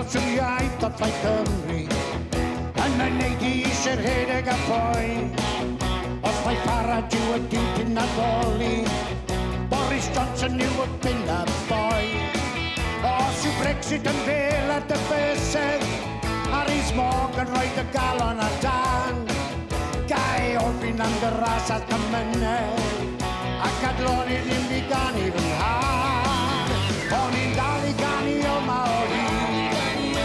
dros yr iaith o Plaid Cymru yn y neud i eisiau rhedeg a ffoi. Os mae Farage yw y diwtyn addoli, Boris Johnson yw y bin a boi. Os yw Brexit yn fel a dybysedd, Harry Smog yn rhoi dy galon ar dan. Gai ofyn am dy ras a cymynedd, ac adloni ddim i ganu fy nhad. O'n i'n dal i ganu o ma o hyd,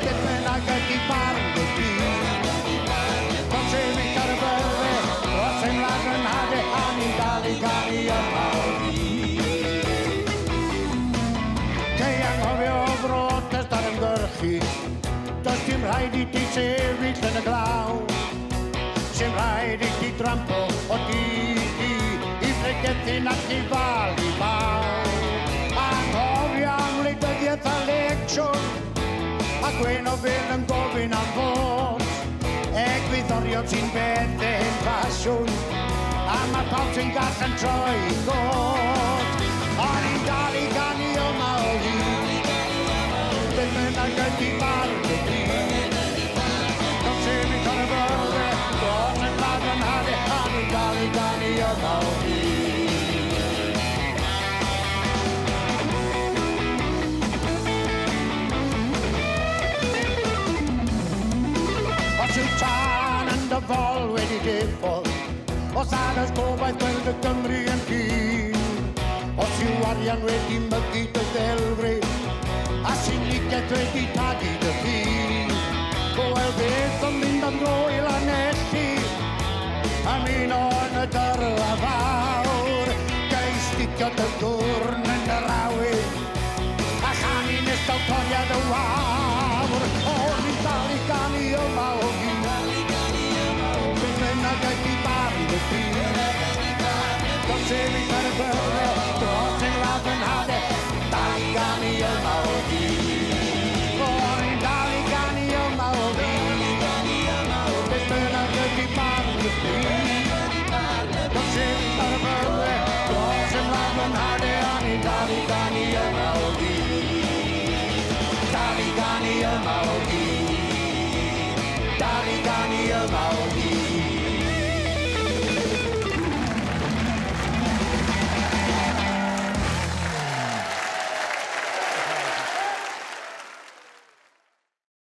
beth bynnag ydi barn y byd. Ond sef i Caerfyrddau, os ein lag yn hade, o'n i'n dal i ganu o ma o hyd. Cei anghofio o brotest ar ymgyrchu, does dim rhaid i ti sefyll yn y glaw. Sy'n rhaid i ti drampo o digi i fregethin ac i fal i baw. Anghofio am wleidyddiaeth a lecsiwn, a gwen o fel yn gofyn am fod. Egwyddorion sy'n beth ein ffasiwn, a mae pawb sy'n gall yn troi i god. O'n i'n dal i ganu o ma o hyd, beth bynnag ydi barn y byd. Don't say me Caerfyrddau, dos yn lag yn hade, o'n i'n dal i ganu o ma o hyd. Os yw tân yn dy fol wedi diffodd, os adas gobaith gweld y Gymru yn hyn, os yw arian wedi mygu dy ddelfryd, a synigaeth wedi tagu dy ffyn. Wel beth yn mynd am dro i Lanelli, ymuno yn y dyrfa fawr, gai sticio dy gwrn yn yr awyr, a chanu nes toriad y wawr. O'n i'n dal i ganu o ma o hyd, beth bynnag ydi barn y byd. Dos sef i Caerfyrddau, dros ein ladd yn hade, dal i ganu o ma o hyd. O'n i'n dal i ganu o ma o hyd, beth bynnag ydi barn y byd. Dos sef i Caerfyrddau, dros ein ladd yn hade, o'n i'n dal i ganu o ma o hyd. Dal i ganu o ma o hyd, dal i ganu o ma o hyd.